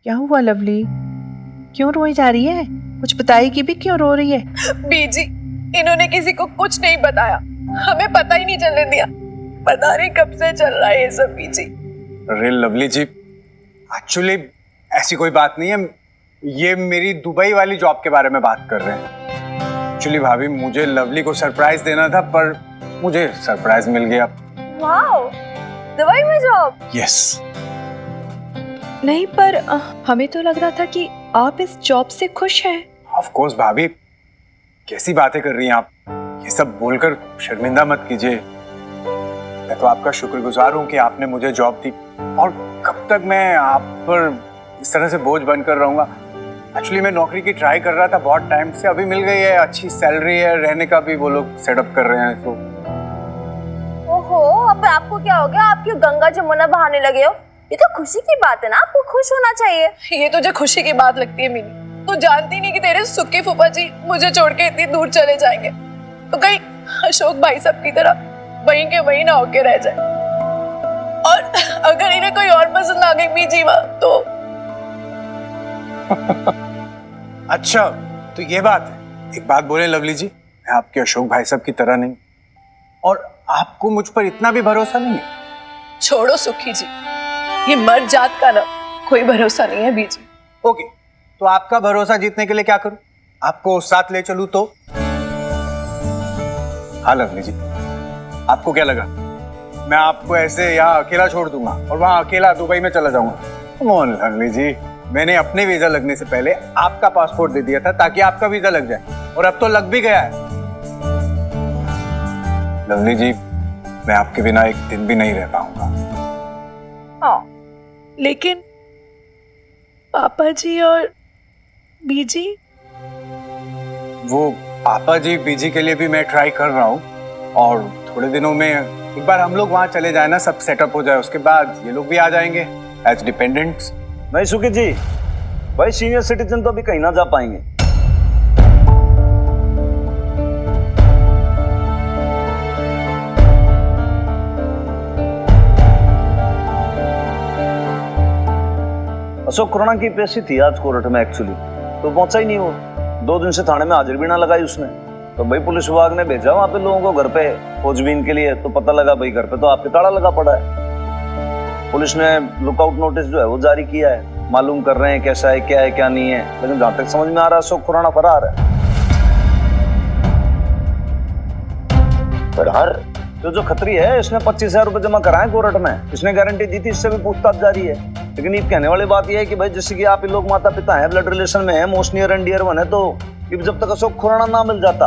क्या हुआ लवली? क्यों रोई जा रही है? कुछ बताएगी भी, क्यों रो रही है? बीजी, इन्होंने किसी को कुछ नहीं बताया, हमें पता ही नहीं चलने दिया। पता नहीं कब से चल रहा है ये सब बीजी। अरे लवली जी, एक्चुअली ऐसी कोई बात नहीं है। ये मेरी दुबई वाली जॉब के बारे में बात कर रहे हैं। एक्चुअली भाभी, मुझे लवली को सरप्राइज देना था, पर मुझे सरप्राइज मिल गया। वाओ, दुबई में जॉब? यस। नहीं, पर हमें तो लग रहा था कि आप इस जॉब से खुश हैं। ऑफ कोर्स भाभी, कैसी बातें कर रही हैं आप? ये सब बोलकर शर्मिंदा मत कीजिए। मैं तो आपका शुक्रगुजार हूँ कि आपने मुझे जॉब दी, और कब तक मैं आप पर इस तरह से बोझ बनकर रहूंगा। एक्चुअली मैं नौकरी की ट्राई कर रहा था बहुत टाइम से, अभी मिल गई है, अच्छी सैलरी है, रहने का भी वो लोग सेटअप कर रहे हैं। तो ओहो, अब आपको क्या हो गया? आप क्यों गंगा जमुना बहाने लगे हो? ये तो खुशी की बात है ना, आपको खुश होना चाहिए। ये तुझे खुशी की बात लगती है मीनू? तू जानती नहीं कि तेरे सुक्के फूफा जी मुझे छोड़ के इतनी दूर चले जाएंगे, तो कहीं अशोक भाई साहब की तरह वहीं के वहीं ना होके रह जाए। और अगर इन्हें कोई और पसंद आ गई भी जीवा तो अच्छा, तो ये बात है। एक बात बोले लवली जी, मैं आपके अशोक भाई साहब की तरह नहीं, और आपको मुझ पर इतना भी भरोसा नहीं है। छोड़ो सुखी जी, ये मर्द जात का ना कोई भरोसा नहीं है बीजी। ओके, तो आपका भरोसा जीतने के लिए क्या करूं? आपको साथ ले चलूं तो? हाँ लवली जी, आपको क्या लगा मैं आपको ऐसे यहाँ अकेला छोड़ दूंगा और वहां अकेला दुबई में चला जाऊंगा? कम ऑन लवली जी, मैंने अपने वीजा लगने से पहले आपका पासपोर्ट दे दिया था ताकि आपका वीजा लग जाए, और अब तो लग भी गया है। लवली जी, मैं आपके बिना एक दिन भी नहीं रह पाऊंगा। हाँ, लेकिन पापा जी और बीजी? वो पापा जी बीजी के लिए भी मैं ट्राई कर रहा हूँ, और थोड़े दिनों में एक बार हम लोग वहाँ चले जाए ना, सब सेटअप हो जाए, उसके बाद ये लोग भी आ जाएंगे एज डिपेंडेंट्स। नहीं सुखी जी, भाई सीनियर सिटीजन तो अभी कहीं ना जा पाएंगे। अशोक खुराना की पेशी थी आज कोर्ट में एक्चुअली, तो पहुंचा ही नहीं वो। 2 दिन से थाने में हाजिर भी ना लगाई उसने। तो भाई पुलिस विभाग ने भेजा वहां पे लोगों को घर पे खोजबीन के लिए, तो पता लगा भाई घर पे तो आपके ताला लगा पड़ा है। पुलिस ने लुकआउट नोटिस जो है वो जारी किया है, मालूम कर रहे हैं कैसा है, क्या है, क्या नहीं है। लेकिन जहां तक समझ में आ रहा है अशोक खुराना फरार है। फरार? तो जो खतरी है इसने 25,000 रुपए जमा कराए कोर्ट में, इसने गारंटी दी थी, इससे भी पूछताछ जारी है। लेकिन ये कहने वाली बात यह है कि भाई जैसे कि आप लोग माता पिता हैं, ब्लड रिलेशन में है, most near and dear one है, तो जब तक अशोक खुराना ना मिल जाता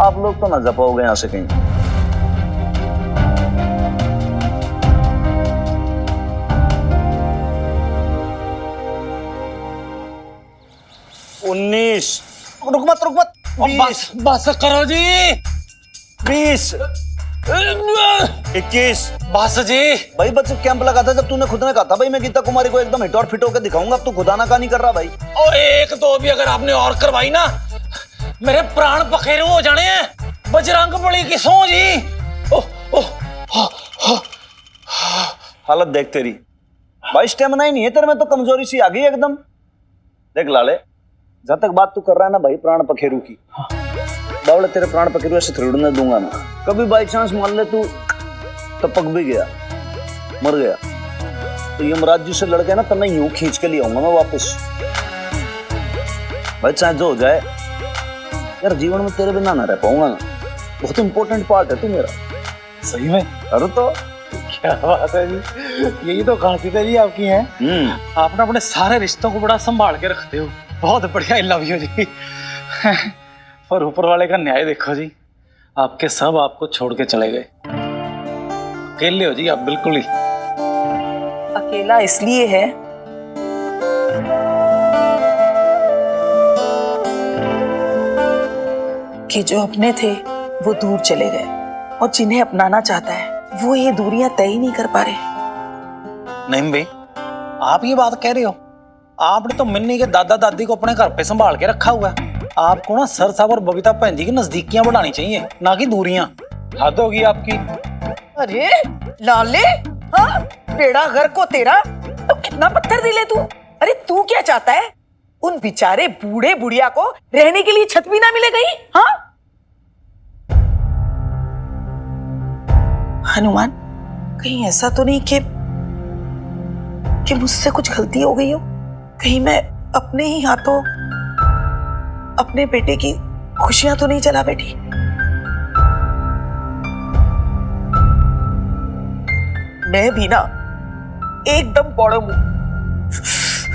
आप लोग तो ना जा पाओगे यहां से कहीं। रुक मत। बस करो जी। 20 21 बस जी। भाई बच्चे कैंप लगा था जब तूने खुद ने कहा था भाई मैं गीता कुमारी को एकदम हिट और फिट होकर दिखाऊंगा, अब तू खुदाना का नहीं कर रहा भाई। और एक तो भी अगर आपने और करवाई ना, मेरे प्राण पखेरु हो जाने हैं। बजरंग बली की सौ जी। हालत देख तेरी भाई, स्टेमिना ही नहीं है तेरे में, तो कमजोरी सी आ गई एकदम। देख लाले, जब तक बात तू कर रहा है ना भाई प्राण पखेरु की, बावले तेरे प्राण पखेरु ऐसे थोड़ने दूंगा मैं। कभी बाई चांस मान ले तू टपक भी गया, मर गया, तो यमराज जी से लड़के ना तन्ने यूं खींच के ले आऊंगा मैं वापस। भाई चाहे जो हो जाए यार, जीवन में तेरे बिना ना रह पाऊंगा ना, बहुत इंपॉर्टेंट पार्ट है तू मेरा। सही में? अरे तो क्या बात है जी, यही तो खासियत है जी आपकी है। आपने अपने सारे रिश्तों को बड़ा संभाल के रखते हो, बहुत बढ़िया। आई लव यू जी। और ऊपर वाले का न्याय देखो जी, आपके सब आपको छोड़ के चले गए, अकेले हो जी आप बिल्कुल ही। अकेला इसलिए है कि जो अपने थे वो दूर चले गए, और जिन्हें अपनाना चाहता है वो ये दूरियां तय ही नहीं कर पा रहे। नहीं भाई, आप ये बात कह रहे हो? आपने तो मिन्नी के दादा दादी को अपने घर पे संभाल के रखा हुआ है। आपको ना सर साहब और बबीता भैन जी की नजदीकियां बढ़ानी चाहिए, ना कि दूरियां। हद होगी आपकी। अरे लाले, हाँ बेड़ा घर को तेरा, अब इतना पत्थर दिले तू? अरे तू क्या चाहता है? उन बेचारे बूढ़े बुढ़िया को रहने के लिए छत भी ना मिले कहीं? हाँ हनुमान, कहीं ऐसा तो नहीं कि मुझसे कुछ गलती हो गई हो? कहीं मैं अपने ही हाथों अपने बेटे की खुशियां तो नहीं जला बैठी? मैं भी ना एकदम बड़ो मुंह।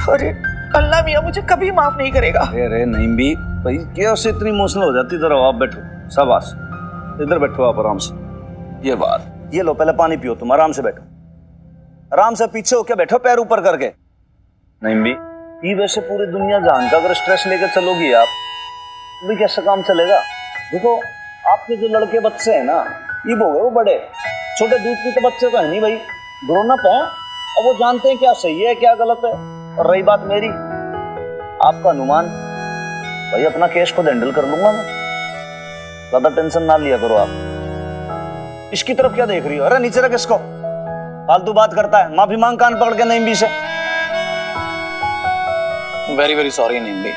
अरे अल्लाह मियां मुझे कभी माफ नहीं करेगा। अरे नहीं भी भाई, क्या उससे इतनी इमोशनल हो जाती? इधर आप बैठो, शाबाश, इधर बैठो आप आराम से। ये बात, ये लो पहले पानी पियो, तुम आराम से बैठो, आराम से पीछे होके बैठो, पैर ऊपर करके। नहीं भी ये वैसे पूरी दुनिया जान का अगर स्ट्रेस लेकर चलोगी आप, तो भी कैसा काम चलेगा? देखो आपके जो लड़के बच्चे हैं ना, ये वो है वो बड़े, छोटे दूध की तो बच्चे तो है नहीं भाई, ग्रोन अप है, और वो जानते हैं क्या सही है क्या गलत है। और रही बात मेरी, आपका अनुमान भाई, अपना केस खुद हैंडल कर लूंगा मैं, ज्यादा टेंशन ना लिया करो आप। इसकी तरफ क्या देख रही हो? अरे नीचे रख इसको, फालतू बात करता है। माफी मांग कान पकड़ के नहीं भी से। वेरी वेरी सॉरी निम्बी।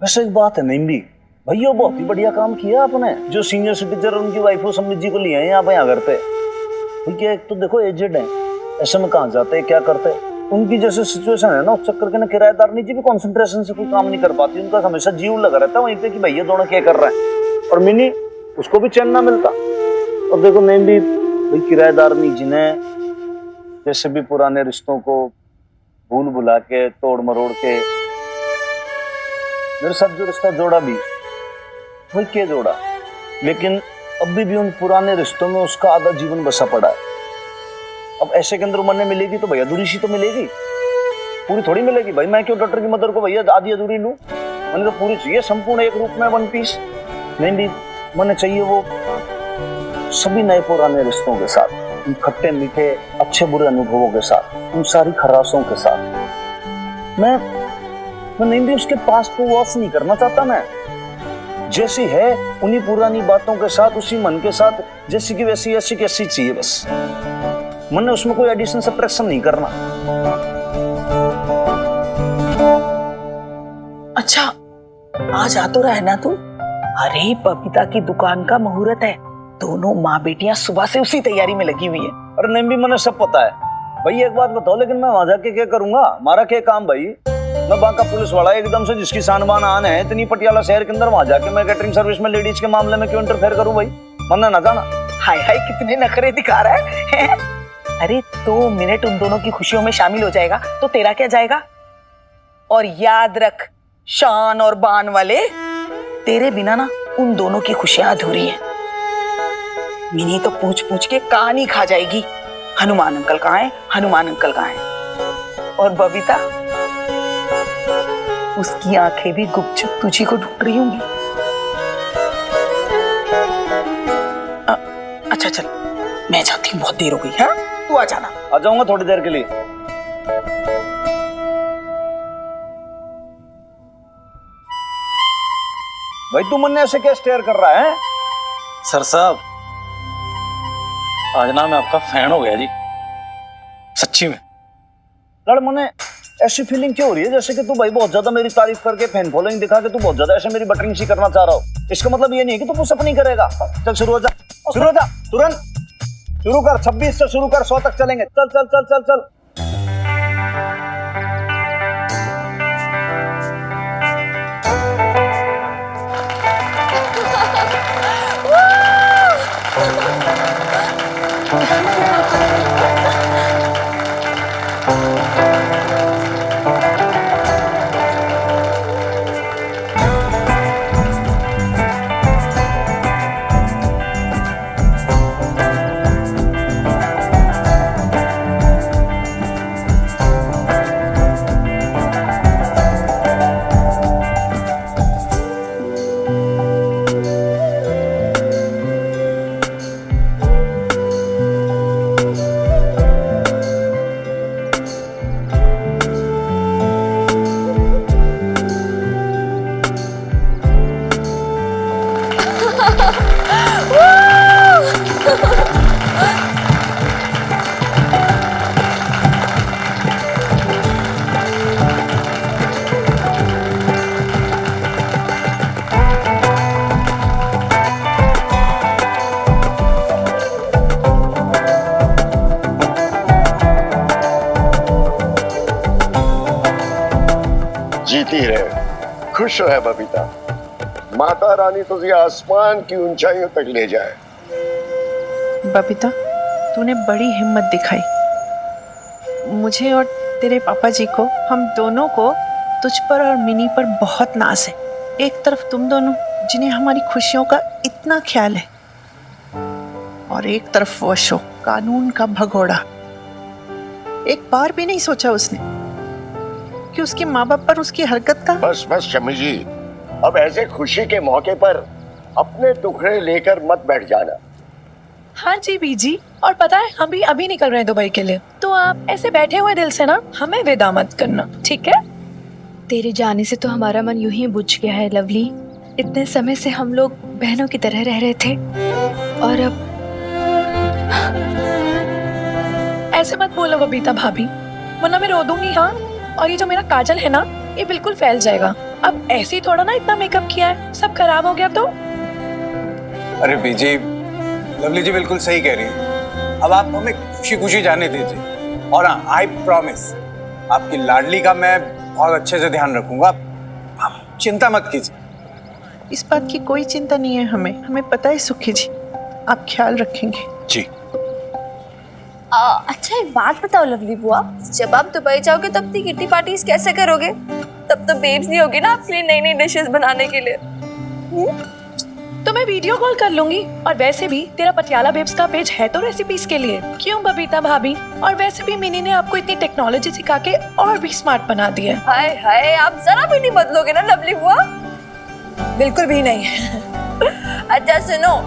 वैसे एक बात है निम्बी भाई, ये बहुत ही बढ़िया काम किया आपने, जो सीनियर सिटीजन उनकी वाइफ समित जी को लिए हैं यहाँ पे, यहाँ घर पे। क्योंकि एक तो देखो एजेड है, ऐसे में कहाँ जाते हैं क्या करते हैं, उनकी जैसे सिचुएशन है ना, उस चक्कर के ना किराएदार नीचे भी कंसंट्रेशन से कोई काम नहीं कर पाती, उनका हमेशा जीव लगा रहता है वहीं पे कि भैया दोनों क्या कर रहे हैं, और मिनी उसको भी चैन ना मिलता। और देखो नहीं भी भाई, किराएदार नहीं जिन्हें जैसे भी पुराने रिश्तों को भूल भुला के तोड़ मरोड़ के मेरे साथ जो रिश्ता जोड़ा भी वही क्या जोड़ा, लेकिन अभी भी उन पुराने रिश्तों में उसका आधा जीवन बसा पड़ा है। अब ऐसे के अंदर मरने मिलेगी तो भैया अधूरी सी तो मिलेगी, पूरी थोड़ी मिलेगी भाई। मैं क्यों डॉक्टर की मदर को भैया आधी अधूरी लूं? मैंने तो पूरी चाहिए, संपूर्ण एक रूप में, वन पीस। नहीं भी मैंने चाहिए वो सभी नए पुराने रिश्तों के साथ, उन खट्टे मीठे अच्छे बुरे अनुभवों के साथ, उन सारी खराशों के साथ। मैं नहीं भी उसके पास को वॉश नहीं करना चाहता। मैं जैसी है उन्हीं पुरानी बातों के साथ, उसी मन के साथ, जैसी की वैसी ऐसी की ऐसी चाहिए बस। मैंने उसमें कोई एडिशन सब्ट्रैक्शन नहीं करना। अच्छा आज आ तो रहा है ना तू? अरे बबीता की दुकान का मुहूर्त है, दोनों माँ बेटियां सुबह से उसी तैयारी में लगी हुई है। अरे नहीं भी मैंने सब पता है भाई। एक बात बताओ, लेकिन मैं वहां जाके क्या करूंगा? हमारा क्या काम भाई? मैं बांका पुलिस वाला एकदम से जिसकी शान-बान आन है इतनी पटियाला शहर के अंदर, वहां जाके मैं कैटरिंग सर्विस में लेडीज के मामले में क्यों इंटरफेयर करूं भाई? मन्ना ना जाना। हाय हाय कितने नखरे दिखा रहा है। अरे 2 मिनट उन दोनों की खुशियों में शामिल हो जाएगा तो तेरा क्या जाएगा? और याद रख शान और बान वाले, तेरे बिना ना उन दोनों की खुशियां अधूरी हैं। मिनी तो पूछ पूछ के कान ही खा जाएगी, हनुमान अंकल कहाँ हैं, हनुमान अंकल कहाँ हैं। और बबीता, उसकी आंखें भी गुपचुप तुझी को ढूंढ रही होंगी। अच्छा चल मैं जाती हूँ, बहुत देर हो गई। हाँ तू आ जाना। आ जाऊंगा थोड़ी देर के लिए। भाई तू मन ऐसे क्या स्टेयर कर रहा है? सर साहब आज ना मैं आपका फैन हो गया जी, सच्ची में। लड़ मने ऐसी फीलिंग क्यों हो रही है जैसे कि तू भाई बहुत ज्यादा मेरी तारीफ करके फैन फॉलोइंग दिखा के तू बहुत ज्यादा ऐसे मेरी बटरिंग सी करना चाह रहा हो? इसका मतलब ये नहीं है कि तू पुशअप नहीं करेगा। चल शुरू हो जा, शुरू हो जा, तुरंत शुरू कर। 26 से शुरू कर, 100 तक चलेंगे। चल चल चल चल चल। जीती रहे, खुश रहे बबीता। माता रानी तुझे आसमान की ऊंचाइयों तक ले जाए। बबीता, तूने बड़ी हिम्मत दिखाई। मुझे और तेरे पापा जी को, हम दोनों को तुझ पर और मिनी पर बहुत नाज है। एक तरफ तुम दोनों जिन्हें हमारी खुशियों का इतना ख्याल है, और एक तरफ वो अशोक, कानून का भगोड़ा। एक बार भी नहीं सोचा उसने कि उसके माँ बाप पर उसकी हरकत का। बस बस शमी जी, अब ऐसे खुशी के मौके पर अपने टुकड़े लेकर मत बैठ जाना। हाँ जी बीजी, और पता है हम भी अभी निकल रहे हैं दुबई के लिए, तो आप ऐसे बैठे हुए दिल से ना हमें विदा मत करना, ठीक है? तेरे जाने से तो हमारा मन यूं ही बुझ गया है लवली। इतने समय से हम लोग बहनों की तरह रह रहे थे, और अब ऐसे मत बोलो बबीता भाभी, वरना मैं रो दूंगी। हाँ, और ये जो मेरा काजल है ना, ये बिल्कुल फैल जाएगा। अब ऐसे ही थोड़ा ना इतना मेकअप किया है, सब खराब हो गया तो। अरे बीजी, लवली जी बिल्कुल सही कह रही है। अब आप हमें खुशी खुशी जाने दीजिए। और हाँ, आई प्रॉमिस, आपकी लाडली का मैं बहुत अच्छे से ध्यान रखूंगा। आप चिंता मत कीजिए। इस बात की कोई चिंता नहीं है हमें पता है सुखी जी, आप ख्याल रखेंगे। जी। अच्छा एक बात बताओ लवली बुआ, जब आप दुबई जाओगे तब की किट्टी पार्टीज कैसे करोगे? तब तो बेब्स नहीं होगी ना आपके लिए नई नई डिशेस बनाने के लिए। तो मैं वीडियो कॉल कर लूंगी। और वैसे भी तेरा पटियाला बेब्स का पेज है तो रेसिपीज के लिए, क्यों बबीता भाभी? और वैसे भी मिनी ने आपको इतनी टेक्नोलॉजी सिखा के और भी स्मार्ट बना दिया है। हाय हाय, आप जरा भी नहीं बदलोगे ना लवली बुआ? बिल्कुल भी नहीं। अच्छा सुनो,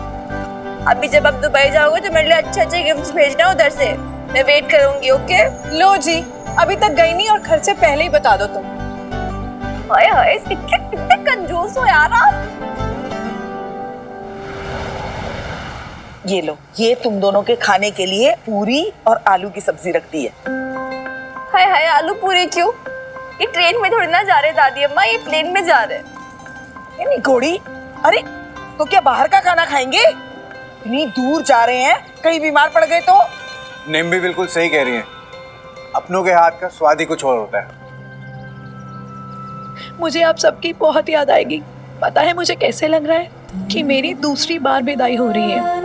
अभी जब आप दुबई जाओगे तो मेरे लिए अच्छे अच्छे गिफ्ट्स भेजना उधर से, मैं वेट करूंगी। ओके? लो जी, अभी तक गई नहीं और खर्चे पहले ही बता दो तुम। हाय हाय, कितने कितने कंजूस हो यार आप। ये लो, ये तुम दोनों के खाने के लिए पूरी और आलू की सब्जी रख दी है। हाय हाय, आलू पूरी क्यों? ये ट्रेन में थोड़ी ना जा रहे दादी अम्मा, ये प्लेन में जा रहे। नहीं घोड़ी, अरे तो क्या बाहर का खाना खाएंगे? इतनी दूर जा रहे हैं, कहीं बीमार पड़ गए तो? नेम भी बिल्कुल सही कह रही है, अपनों के हाथ का स्वाद ही कुछ और होता है। मुझे आप सबकी बहुत याद आएगी। पता है मुझे कैसे लग रहा है कि मेरी दूसरी बार विदाई हो रही है।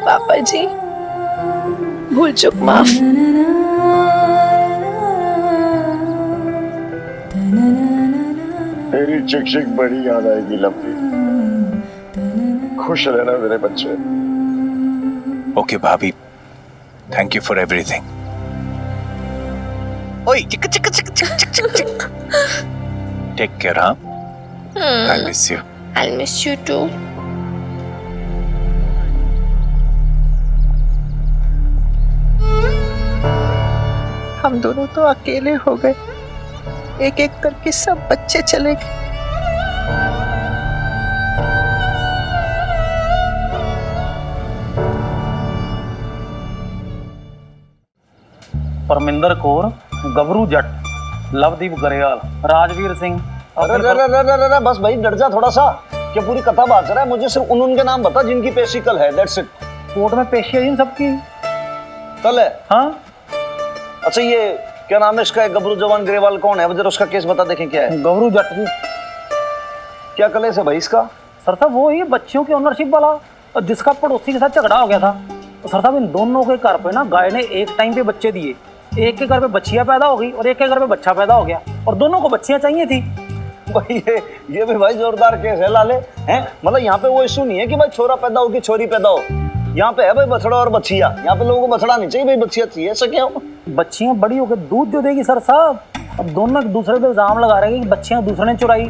पापा जी, भूल चूक माफ। तेरी चिक चिक बड़ी याद आएगी लवली। खुश रहना मेरे बच्चे। ओके भाभी, थैंक यू फॉर एवरीथिंग। ओए चिक चिक चिक चिक चिक चिक चिक। Take care. हाँ, I miss you. I'll miss you too. हम दोनों तो अकेले हो गए, एक एक करके सब बच्चे चले गए। परमिंदर कौर, गबरू जट, लवदीप गरेवाल, राजवीर सिंह। अरे बस भाई डर जा थोड़ा सा, क्या पूरी कथा बात रहा है? मुझे सिर्फ उनके नाम बता जिनकी पेशी कल है, दैट्स इट। कोर्ट में पेशी है इन सबकी कल है? हाँ। अच्छा ये क्या नाम है इसका, गबरू जवान ग्रेवाल कौन है? जरा उसका केस बता देखें क्या है। गबरू जट जी। क्या कलेस है भाई इसका? सर साहब वो ही बच्चियों की ओनरशिप वाला, और जिसका पड़ोसी के साथ झगड़ा हो गया था। तो सर साहब इन दोनों के घर पे ना गाय ने एक टाइम पे बच्चे दिए। एक के घर पे बच्चियां पैदा हो गई और एक के घर पे बच्चा पैदा हो गया, और दोनों को बच्चियां चाहिए थी। भाई ये भी भाई जोरदार केस है लाले हैं। मतलब यहाँ पे वो इशू नहीं है कि भाई छोरा पैदा हो कि छोरी पैदा हो, यहाँ पे है भाई बछड़ा और बच्चिया। यहाँ पे लोगों को बछड़ा नहीं चाहिए भाई, बच्चिया चाहिए। ऐसा क्या हो? बच्चियां बड़ी होकर दूध जो देगी सर साहब। अब दोनों एक दूसरे पे इल्जाम लगा रहे हैं कि बच्चियां दूसरे ने चुराई।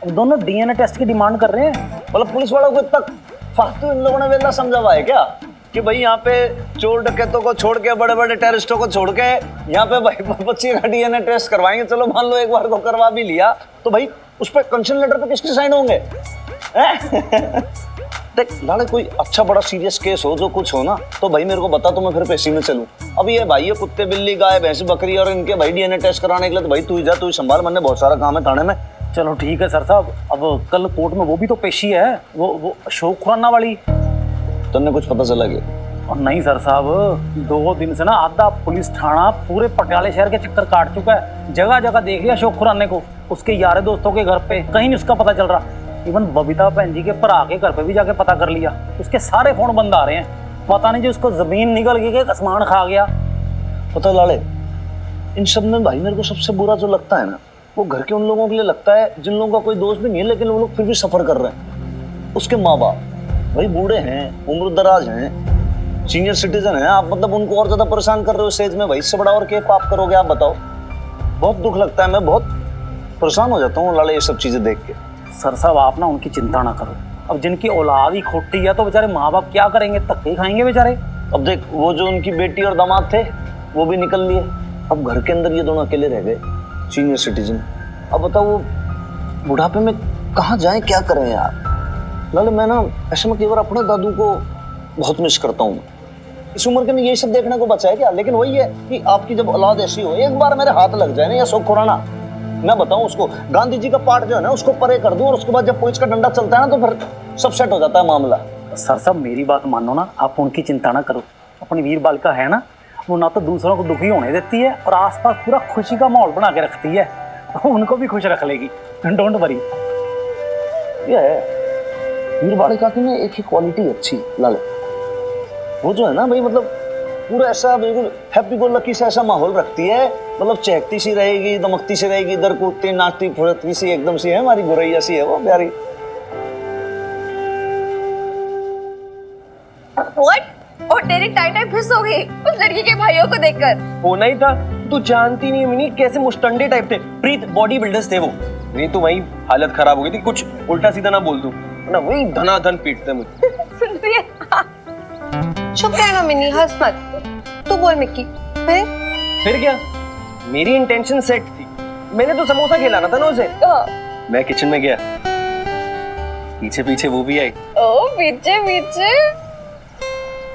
अब दोनों डीएनए टेस्ट की डिमांड कर रहे हैं। मतलब पुलिस वालों को तक फालतू इन लोगों ने वेला समझा हुआ है क्या कि भाई यहाँ पे चोर डकैतों को छोड़ के, बड़े बड़े टेररिस्टों को छोड़ के यहाँ पे भाई बच्ची का डीएनए टेस्ट करवाएंगे। चलो मान लो एक बार को करवा भी लिया तो भाई उस पर कंसेंट लेटर पे किसके साइन होंगे? देख लाले, कोई अच्छा बड़ा सीरियस केस हो जो कुछ हो ना तो भाई मेरे को बता, तो मैं फिर पेशी में चलूं। अब ये भाई ये कुत्ते बिल्ली गाय भैंस बकरी और इनके भाई डीएनए टेस्ट कराने के लिए तो भाई तू ही जा, तू ही संभाल, मैंने बहुत सारा काम है थाने में। चलो ठीक है सर साहब। अब कल कोर्ट में वो भी तो पेशी है, वो अशोक खुराना वाली। तुमने कुछ पता चला कि और नहीं सर साहब, 2 दिन से ना आधा पुलिस थाना पूरे पटियाले शहर के चक्कर काट चुका है। जगह जगह देख लिया अशोक खुराना को, उसके यार दोस्तों के घर पे, कहीं नहीं उसका पता चल रहा। इवन बबीता बहन जी के भरा के घर पे भी जाके पता कर लिया, उसके सारे फोन बंद आ रहे हैं। पता नहीं जी उसको जमीन निकल गई कि आसमान खा गया। पता लाले, इन सब में भाई मेरे को सबसे बुरा जो लगता है ना, वो घर के उन लोगों के लिए लगता है जिन लोगों का कोई दोस्त भी नहीं है, लेकिन वो लोग फिर भी सफर कर रहे हैं। उसके माँ बाप भाई बूढ़े हैं, उम्र दराज हैं, सीनियर सिटीजन हैं, आप मतलब उनको और ज्यादा परेशान कर रहे हो इस एज में। भाई इससे बड़ा और क्या पाप करोगे आप बताओ। बहुत दुख लगता है, मैं बहुत परेशान हो जाता हूँ लाले ये सब चीजें देख के। सर साहब आप ना उनकी चिंता ना करो, अब जिनकी औलाद ही खोटी है तो बेचारे माँ बाप क्या करेंगे, धक्के खाएंगे बेचारे। अब देख, वो जो उनकी बेटी और दामाद थे वो भी निकल लिए, अब घर के अंदर ये दोनों अकेले रह गए, सीनियर सिटीजन। अब बताओ वो बुढ़ापे में कहाँ जाएं, क्या करें यार। लाले मैं ना ऐसे में कई बार अपने दादू को बहुत मिस करता हूँ। इस उम्र के में यही सब देखने को बचा है क्या? लेकिन वही है कि आपकी जब औलाद ऐसी हो, एक बार मेरे हाथ लग जाए ना या अशोक खुराना, मैं बताऊं उसको गांधी जी का पाठ जो है ना उसको परे कर दूं, और उसके बाद जब पुलिस का डंडा चलता है ना तो फिर सब सेट हो जाता है मामला। सर साहब मेरी बात मानो ना, आप उनकी चिंता ना करो। अपनी वीर बालिका है ना, वो ना तो दूसरों को दुखी होने देती है और आसपास पूरा खुशी का माहौल बना के रखती है, तो उनको भी खुश रख लेगी। Don't worry. ये है वीर बालिका की में एक ही क्वालिटी अच्छी लाले, वो जो है ना भाई मतलब पूरा ऐसा बिल्कुल हैप्पी गो लकी सा ऐसा माहौल रखती है, मतलब चहकती सी रहेगी, दमकती सी रहेगी, इधर कूदती नाचती फुड़ती सी एकदम सी है, हमारी गुरैया सी है वो प्यारी। What? और तेरी टाई फिस हो गई उस लड़की के भाइयों को देखकर। होना ही था, तू जानती नहीं मिनी कैसे मुस्टंडे टाइप थे। प्रीत बॉडी बिल्डर्स थे वो, नहीं तो वही हालत खराब हो गई थी। कुछ उल्टा सीधा ना बोल दूं ना, वही धनाधन पीटते मुझे। सुन रही है? चुप रहना मिनी, हंस मत। तू बोल मिक्की। फिर क्या, मेरी इंटेंशन सेट थी, मैंने तो समोसा खिलाना था ना उसे। मैं किचन में गया, पीछे पीछे वो भी आई। ओ पीछे पीछे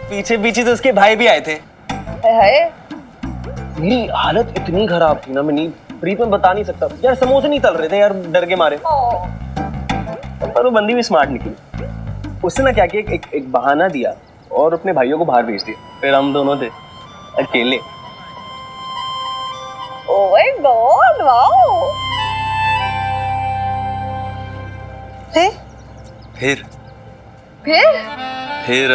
पीछे पीछे तो उसके भाई भी आए थे। हाय मेरी हालत इतनी खराब थी ना मिनी, प्रीत में बता नहीं सकता यार। समोसे नहीं तल रहे थे यार, डर के मारे। पर वो बंदी भी स्मार्ट निकली। उसने ना क्या किया, एक बहाना दिया और अपने भाइयों को बाहर भेज दिया। फिर हम दोनों थे अकेले। Oh my God, wow. फिर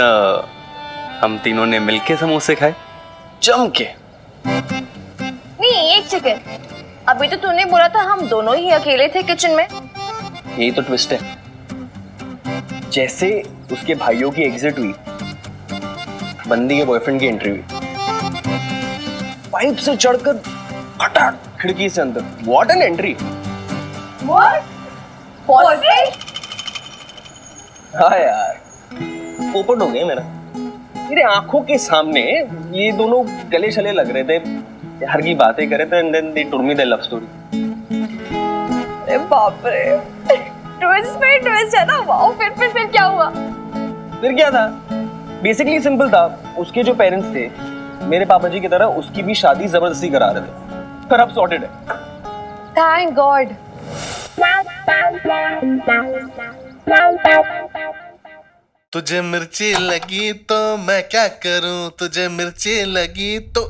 हम तीनों ने मिलके समोसे खाए जम के। नहीं एक सेकंड, अभी तो तूने बोला था हम दोनों ही अकेले थे किचन में। यही तो ट्विस्ट है। जैसे उसके भाइयों की एग्जिट हुई, बंदी के बॉयफ्रेंड की एंट्री हुई, पाइप से चढ़कर फटाक खिड़की से अंदर। What an entry. What? Boyfriend? हाँ यार, पोपट हो गया मेरा। मेरे आंखों के सामने ये दोनों गले शले लग रहे थे, प्यार की बातें करे थे, and then they told me their love story. अरे बाप रे, ट्विस्ट पे ट्विस्ट है ना। वाओ, फिर क्या हुआ? फिर क्या था, बेसिकली सिंपल था। उसके जो पेरेंट्स थे मेरे पापा जी की तरह, उसकी भी शादी जबरदस्ती करा रहे थे, पर अब सॉर्टेड है। Thank God. तुझे मिर्ची लगी तो मैं क्या करूं, तुझे मिर्ची लगी तो।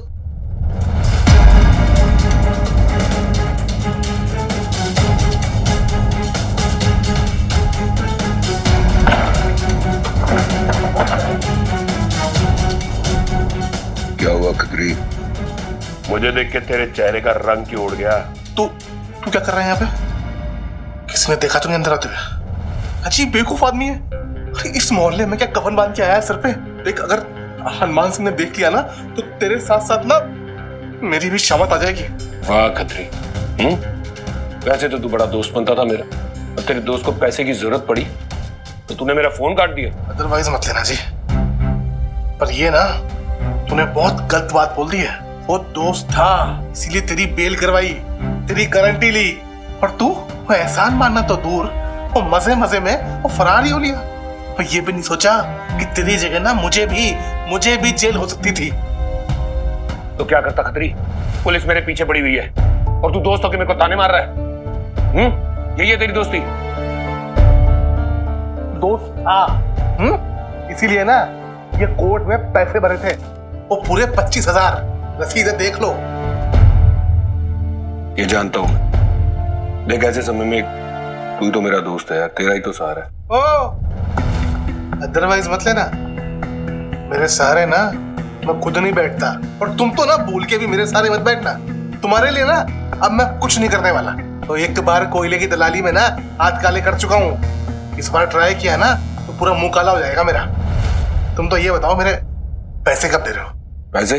क्या हुआ खतरी? मुझे देख के तेरे चेहरे का रंग क्यों उड़ गया? तू क्या कर रहा है यहाँ पे? किसने देखा तुम्हें अंदर आते हुए? अजीब बेवकूफ आदमी है। अरे इस मोहल्ले में क्या कफन बांध के आया है सर पे? देख, अगर हनुमान सिंह ने देख लिया ना तो तेरे साथ साथ ना मेरी भी शामत आ जाएगी। वाह खतरी, वैसे तो तू बड़ा दोस्त बनता था मेरा, और तेरे दोस्त को पैसे की जरूरत पड़ी तो तूने मेरा फोन काट दिया। अदरवाइज मत लेना जी, पर ये ना तूने बहुत गलत बात बोल दी है। वो दोस्त था इसीलिए तेरी बेल करवाई, तेरी गारंटी ली, और तू वो एहसान मानना तो दूर, वो मजे मजे में वो फरार ही हो लिया। और ये भी नहीं सोचा कि तेरी जगह ना मुझे भी जेल हो सकती थी। तो क्या करता खतरी? पुलिस मेरे पीछे पड़ी हुई है और तू दोस्त होके मेरे को ताने मार रहा है। यही है तेरी दोस्ती? दोस्त था, इसीलिए ना ये कोर्ट में पैसे भरे थे, वो पूरे 25,000। रसीद देख लो। ये जानता हूं मैं। देख ऐसे समय में तू ही तो मेरा दोस्त है यार, तेरा ही तो सहारा है। ओ अदरवाइज मत लेना, मेरे सहारे ना मैं खुद नहीं बैठता, और तुम तो ना भूल के भी मेरे सहारे मत बैठना। तुम्हारे लिए ना अब मैं कुछ नहीं करने वाला। तो एक बार कोयले की दलाली में ना हाथ काले कर चुका हूँ, इस बार ट्राई किया ना तो पूरा मुंह काला हो जाएगा मेरा। तुम तो ये बताओ मेरे पैसे कब दे रहे हो? पैसे?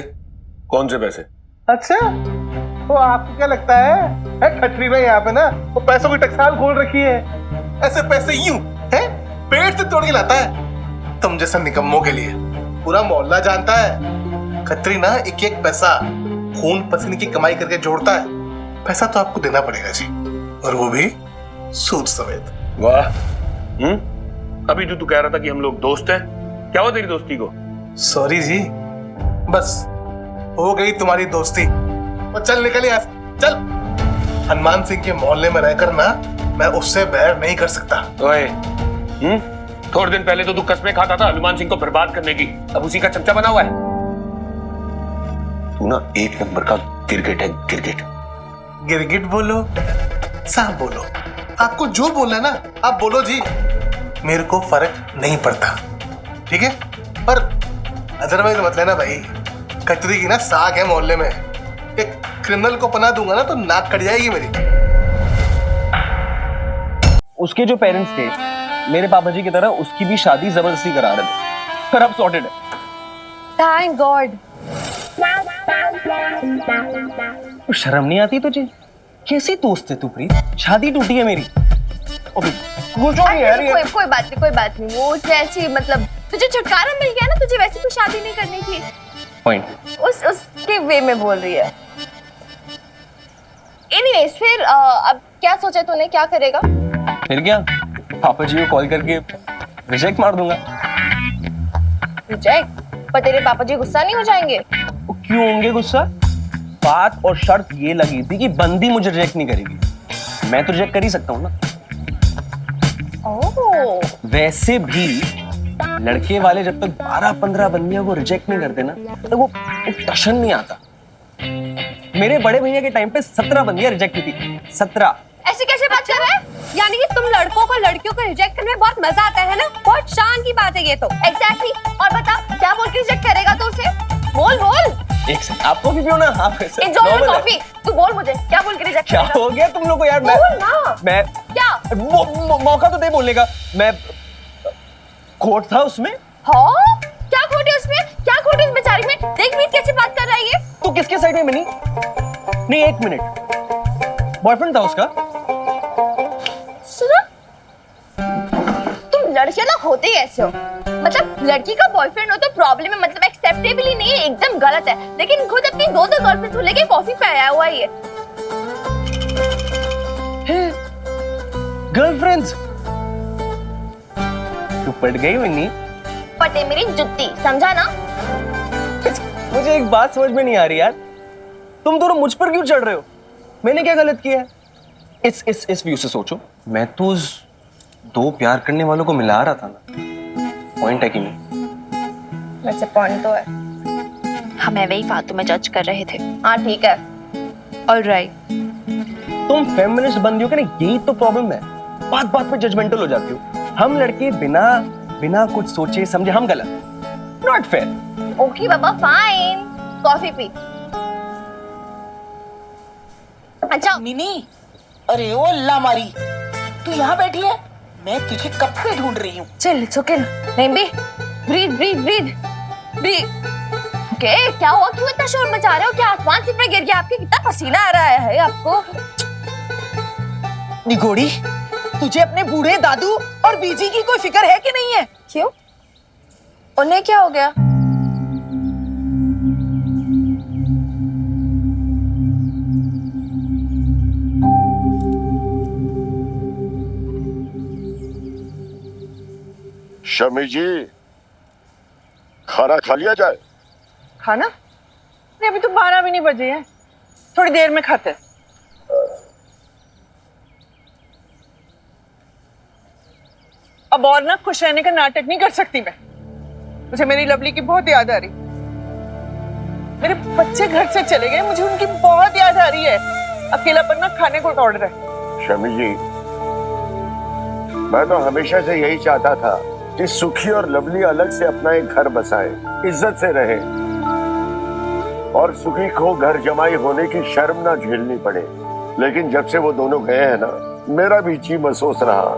कौन से पैसे? अच्छा, तो आपको क्या लगता है खटरी में यहाँ पे ना वो पैसों की टकसाल खोल रखी है? ऐसे पैसे यूं है पेट से तोड़ के लाता है तुम जैसा निकम्मों के लिए। पूरा मोहल्ला जानता है खत्री ना एक एक पैसा खून पसीने की कमाई करके जोड़ता है। पैसा तो आपको देना पड़ेगा जी, और वो भी सूद समेत। वाह। अभी तू कह रहा था कि हम लोग दोस्त हैं, क्या हुआ तेरी दोस्ती को? सॉरी जी, बस हो गई तुम्हारी दोस्ती। और चल निकल यहाँ से, चल। हनुमान सिंह के मोहल्ले में रहकर ना मैं उससे बैर नहीं कर सकता। ओए, थोड़े दिन पहले तो तू कस्में खाता था हनुमान सिंह को बर्बाद करने की, अब उसी का चमचा बना हुआ है। तू ना एक नंबर का गिरगिट है, गिरगिट। गिरगिट बोलो, सांप बोलो, आपको जो बोलना है ना आप बोलो जी, मेरे को फर्क नहीं पड़ता, ठीक है? पर अदरवाइज मत लेना भाई, कचरी की ना साग है मोहल्ले में। एक क्रिमिनल को पना दूंगा ना तो नाक कट जाएगी मेरी। उसके जो पेरेंट्स थे मेरे पापा जी की तरह उसकी भी शादी जबरदस्ती करा रहे थे, पर अब सॉर्टेड है। Thank God. शर्म नहीं आती तुझे? कैसी दोस्त है तू प्रीत? शादी टूटी है मेरी। कोई बात नहीं। वो जैसी मतलब तुझे छुटकारा मिल गया ना, तुझे वैसे कोई शादी नहीं करनी थी। पॉइंट उसके वे में बोल रही है। एनीवेज फिर अब क्या सोचा तूने, क्या करेगा? फिर क्या, पापा जी को कॉल करके रिजेक्ट मार दूंगा। रिजेक्ट? पर तेरे पापा जी गुस्सा नहीं हो जाएंगे? क्यों होंगे गुस्सा? बात और शर्त ये लगी थी कि बंदी मुझे रिजेक्ट नहीं करेगी, मैं तो रिजेक्ट कर ही सकता हूँ ना। ओह। वैसे भी लड़के वाले जब तक 12-15 बंदियों को रिजेक्ट नहीं करते ना तो वो टशन नहीं आता। मेरे बड़े भैया के टाइम पे 17 बंदियां रिजेक्ट की थी, 17। ऐसे कैसे बात कर रहा है? यानी कि तुम लड़कों को लड़कियों को रिजेक्ट करने में बहुत मजा आता है ना? बहुत शान की बात है ये तो। एग्जैक्टली। और बता क्या बोल के रिजेक्ट करेगा तू उसे? बोल। एक सेकंड, आपको भी पियो ना आप। Enjoy your coffee. तू बोल मुझे क्या बोल के रिजेक्ट क्या करेगा? हो गया तुम लोग को यार? बोल ना। मैं क्या मौका तो दे बोलने का। मैं खोट था उसमें। हाँ? क्या खोट है उसमें? क्या खोट है उस बेचारी में? देख मीत कैसे बात कर रहा है ये। तू किसके साइड में बनी? नहीं, एक मिनट, बॉयफ्रेंड था उसका। सुनो, तुम लड़के ना होते ही ऐसे हो। मतलब लड़की का बॉयफ्रेंड हो तो प्रॉब्लम है, मतलब एक्सेप्टेबल ही नहीं है, एकदम गलत है। लेकिन खुद अपनी दो गर्लफ्रेंड्स को लेके कॉफी पे आया हुआ है ये। गर्लफ्रेंड्स? तू पट गई वनी? पटे मेरी जुत्ती, समझा ना? मुझे एक बात समझ में नहीं आ रही यार, तुम दोनों मुझ पर क्यों चढ़ रहे हो? मैंने क्या गलत किया है? इस व्यू से सोचो, मैं तो उस दो प्यार करने वालों को मिला रहा था ना। पॉइंट है कि नहीं? वैसे पॉइंट तो है। हमें वही फालतू में जज कर रहे थे। हाँ ठीक है। ऑलराइट। तुम फेमिनिस्ट बंदियों के ना यही तो प्रॉब्लम है, बात बात पे जजमेंटल हो जाती हो। हम लड़के बिना कुछ सोचे समझे हम गलत। Not fair. Okay Baba fine, coffee P. अच्छा मिनी, अरे ओ अल्लाह मारी, तू यहाँ बैठी है? मैं तुझे कब से ढूंढ रही हूँ। Chill, it's okay. नहीं बी, ब्रीथ। ओके, क्या हुआ? क्यों इतना शोर मचा रहे हो? क्या आसमान से गिर गया आपके? कितना पसीना आ रहा है आपको? निगोड़ी, तुझे अपने बूढ़े दादू और बीजी की कोई फिक्र है कि नहीं है? क्यों? उन्हें क्या हो गया? शमी जी, खाना खा लिया जाए? खाना? नहीं, अभी तो 12 भी नहीं बजे हैं, थोड़ी देर में खाते हैं। अब और ना खुश रहने का नाटक नहीं कर सकती मैं। मुझे मेरी लवली की बहुत याद आ रही। मेरे बच्चे घर से चले गए, मुझे उनकी बहुत याद आ रही है। अकेलापन ना खाने को दौड़ रहा है। शमी जी, मैं तो हमेशा से यही चाहता था कि सुखी और लवली अलग से अपना एक घर बसाए, इज्जत से रहे और सुखी को घर जमाई होने की शर्म ना झेलनी पड़े। लेकिन जब से वो दोनों गए हैं ना, मेरा भी जी महसूस रहा।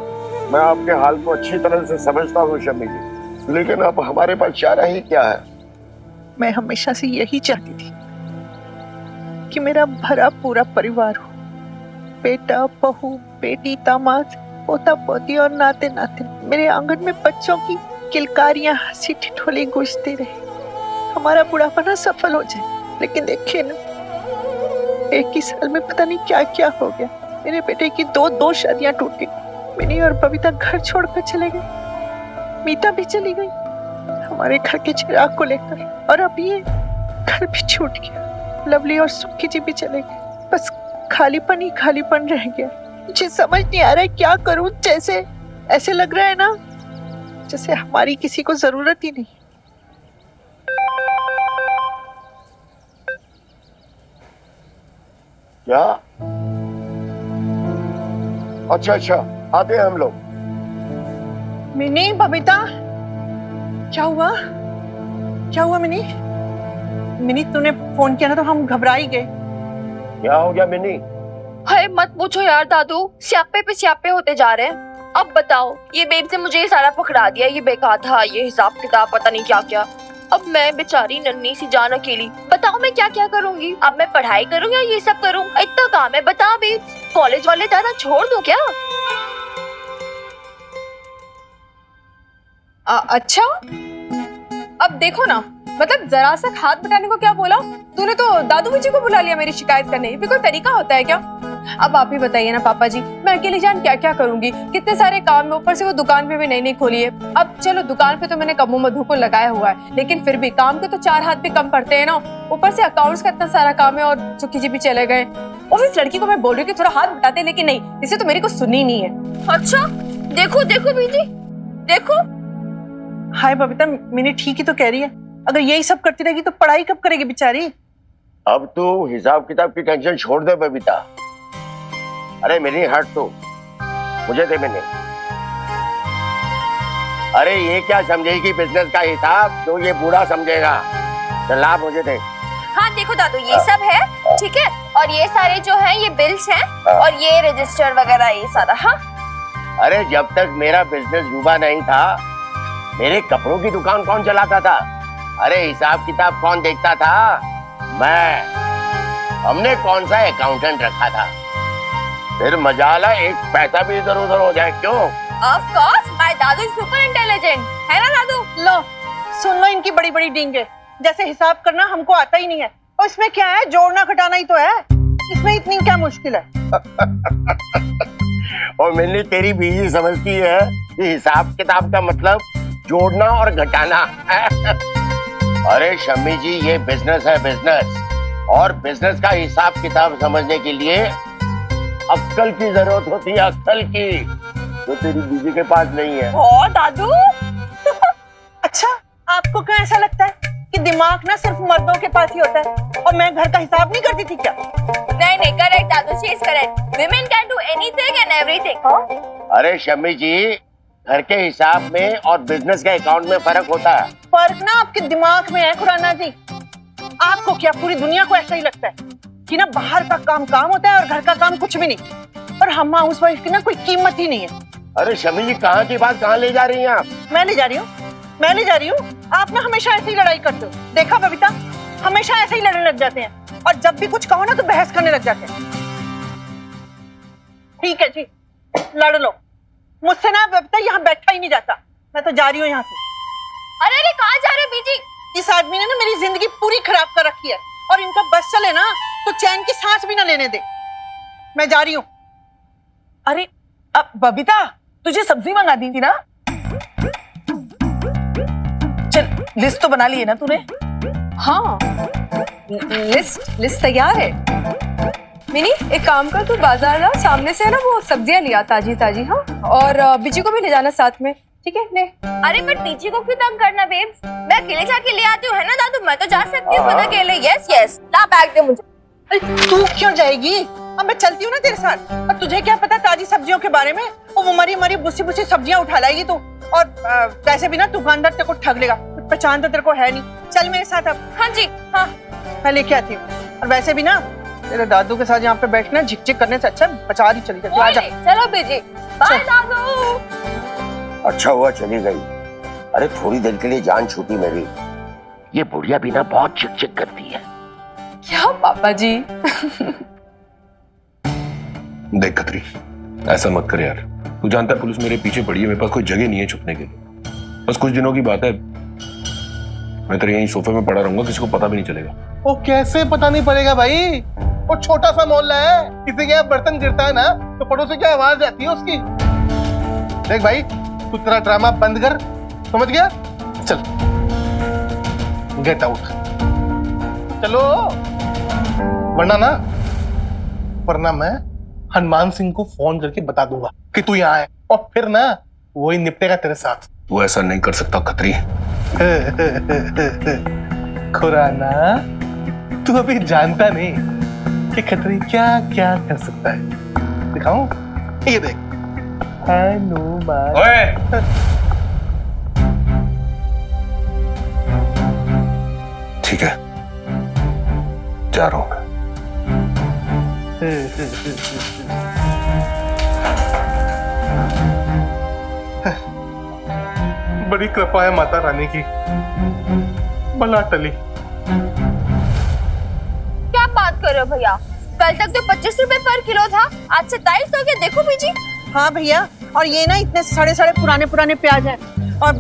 मैं आपके हाल को अच्छी तरह से समझता हूँ शमी जी, लेकिन अब हमारे पास चारा ही क्या है। मैं हमेशा से यही चाहती थी कि मेरा भरा पूरा परिवार हो, बेटा, बहू, बेटी, दामाद, पोता, पोती और नाते नाते। मेरे आंगन में बच्चों की किलकारियां, हंसी ठिठोली गूंजती रहे, हमारा बुढ़ापा ना सफल हो जाए। लेकिन देखिए ना, एक ही साल में पता नहीं क्या क्या हो गया। मेरे बेटे की दो शादियां टूट गई, मिनी और बबीता घर छोड़कर चले गए, मीता भी चली गई हमारे घर के चिराग को लेकर, और अब ये घर भी छूट गया। लवली और सुखी जी भी चले गए, बस खालीपन ही खालीपन रह गया। मुझे समझ नहीं आ रहा है क्या करूं। जैसे ऐसे लग रहा है ना जैसे हमारी किसी को जरूरत ही नहीं। क्या? अच्छा, आते हैं हम लोग। मिनी, बबीता, क्या हुआ? क्या हुआ मिनी? मिनी, तूने फोन किया ना तो हम घबरा ही गए। क्या हो गया मिनी? हाय मत पूछो यार दादू, स्यापे पे स्यापे होते जा रहे हैं। अब बताओ, ये बेब से मुझे ये सारा पकड़ा दिया, ये बेकाथा, ये हिसाब किताब, पता नहीं क्या क्या। अब मैं बेचारी नन्ही सी जान अकेली, बताओ मैं क्या क्या करूंगी? अब मैं पढ़ाई करूँ या ये सब करूँ? इतना काम है, बता बेब। कॉलेज वाले जाना छोड़ दूं क्या? अच्छा, अब देखो ना, मतलब जरा सा हाथ बटाने को क्या बोला तूने? तो दादू जी को बुला लिया मेरी शिकायत करने। ये भी कोई तरीका होता है क्या? अब आप ही बताइए ना पापा जी, मैं अकेली जान क्या क्या करूंगी? कितने सारे काम में, ऊपर से वो दुकान पे भी नई खोली है। अब चलो दुकान पे तो मैंने कमो मधु को लगाया हुआ है, लेकिन फिर भी काम के तो 4 हाथ भी कम पड़ते हैं ना। ऊपर से अकाउंट्स का इतना सारा काम है, और सुखी जी भी चले गए। और इस लड़की को मैं बोल रही हूँ कि थोड़ा हाथ बटाते, लेकिन नहीं, इसे तो मेरी को सुनी नहीं है। अच्छा, देखो देखो बीजी, देखो। हाय बबीता, मिनी ठीक ही तो कह रही है। अगर यही सब करती रहेगी तो पढ़ाई कब करेगी बेचारी? अब तू हिसाब किताब की टेंशन छोड़ दे बबीता। अरे मेरी हट तो, मुझे दे मैंने। अरे ये क्या समझेगी बिजनेस का हिसाब जो ये बूढ़ा समझेगा? चला मुझे दे। हाँ देखो दादू, ये सब है, ठीक है, और ये सारे जो है ये बिल्स हैं, और ये रजिस्टर वगैरह ये सारा। हाँ, अरे जब तक मेरा बिजनेस डूबा नहीं था, मेरे कपड़ों की दुकान कौन चलाता था? अरे हिसाब किताब कौन देखता था? मैं। हमने कौन सा अकाउंटेंट रखा था? फिर मजाला एक पैसा भी इधर उधर हो जाए क्यों? Of course, my Dadu is super intelligent, है ना दादू? लो सुन लो इनकी बड़ी बड़ी डींगे। जैसे हिसाब करना हमको आता ही नहीं है, और इसमें क्या है, जोड़ना घटाना ही तो है। इसमें इतनी क्या मुश्किल है? और मैंने तेरी बीजी समझती है कि हिसाब किताब का मतलब जोड़ना और घटाना। अरे शम्मी जी, ये बिजनेस है, बिजनेस, और बिजनेस का हिसाब किताब समझने के लिए अक्ल की जरूरत होती है, अक्ल की, जो तेरी बीजी के पास नहीं है। ओ दादू। अच्छा, आपको क्यों ऐसा लगता है कि दिमाग ना सिर्फ मर्दों के पास ही होता है, और मैं घर का हिसाब नहीं करती थी क्या? नहीं, correct Dadu, she is correct. Women can do anything and everything। अरे शम्मी जी, घर के हिसाब में और बिजनेस के अकाउंट में फर्क होता है। फर्क ना आपके दिमाग में है खुराना जी। आपको क्या पूरी दुनिया को ऐसा ही लगता है कि ना बाहर का काम काम होता है और घर का काम कुछ भी नहीं, और हम हाउस वाइफ की ना कोई कीमत ही नहीं है। अरे शम्मी जी, कहाँ की बात कहाँ ले जा रही हैं आप? मैं ले जा रही हूँ। आप ना हमेशा ऐसे ही लड़ाई करते हो। देखा बबीता, हमेशा ऐसे ही लड़ने लग जाते हैं, और जब भी कुछ कहो ना तो बहस करने लग जाते हैं। ठीक है जी, लड़ लो मुझसे ना। बबीता, यहाँ बैठा ही नहीं जाता। मैं तो जा रही हूँ यहाँ से। अरे कहाँ जा रहे हो बीजी? इस आदमी ने ना मेरी जिंदगी पूरी खराब कर रखी है, और इनका बस चले ना तो चैन की सांस भी ना लेने दे। मैं जा रही हूँ। अरे अब बबीता, तुझे सब्जी मंगा दी थी ना? चल, लिस्ट तो बना ली है ना तूने? हाँ, लिस्ट तैयार है। मिनी, एक काम कर, तू बाजार जा, सामने से ना वो सब्जियां लिया ताजी ताजी। हाँ, और बिजी को भी ले जाना साथ में। ठीक है ले। अरे बट बीजी को क्यों तंग करना बेब्स, मैं अकेले जाके ले आती हूँ, है ना दादू? मैं तो जा सकती हूँ खुद अकेले। यस यस, ला बैग दे मुझे। अरे तू क्यों जाएगी? अब मैं चलती हूँ ना तेरे साथ। अब तुझे क्या पता ताजी सब्जियों के बारे में? वो हमारी हमारी बुस्सी बुस्सी सब्जियां उठा लाएगी तू। और वैसे भी ना दुकानदार तेरे को ठग लेगा, पहचान तो तेरे को है नहीं। चल मेरे साथ अब। हाँ जी हाँ। मैं लेके आती हूँ। और वैसे भी ना तेरे दादू के साथ यहाँ पे बैठना झिक-झिक करने से अच्छा बाजार ही चली जाती। आजा। चलो बीजी, बाय दादू। अच्छा हुआ चली गई। अरे थोड़ी देर के लिए जान छूटी मेरी। ये बुढ़िया भी ना बहुत चिक-चिक करती है। क्या पापा जी? देख खतरी, ऐसा मत कर यार। तू जानता है पुलिस मेरे पीछे पड़ी है, मेरे पास कोई जगह नहीं है छुपने के लिए। बस कुछ दिनों की बात है, मैं तेरे यहीं सोफे में पड़ा रहूंगा, किसी को पता भी नहीं चलेगा। वो कैसे पता नहीं पड़ेगा भाई? वो छोटा सा मोहल्ला है, किसी के यहाँ बर्तन गिरता है ना तो पड़ोसी की आवाज आती है उसकी। देख भाई, तू तेरा ड्रामा बंद कर, समझ गया? चल गेट आउट, चलो, वरना मैं हनुमान सिंह को फोन करके बता दूंगा कि तू यहाँ है, और फिर ना वही निपटेगा तेरे साथ। तू ऐसा नहीं कर सकता खतरी। खुराना, तू अभी जानता नहीं कि खतरी क्या क्या कर सकता है। दिखाऊं? ये देख, हनुमान। ठीक है, जा रहा हूं मैं। बड़ी कृपा है माता रानी की, भला टली। क्या बात कर रहे हो भैया? कल तक तो 25 रुपए पर किलो था, आज 27 हो गया। देखो बीजी। हाँ भैया, और ये ना इतने सड़े सड़े पुराने पुराने प्याज हैं, और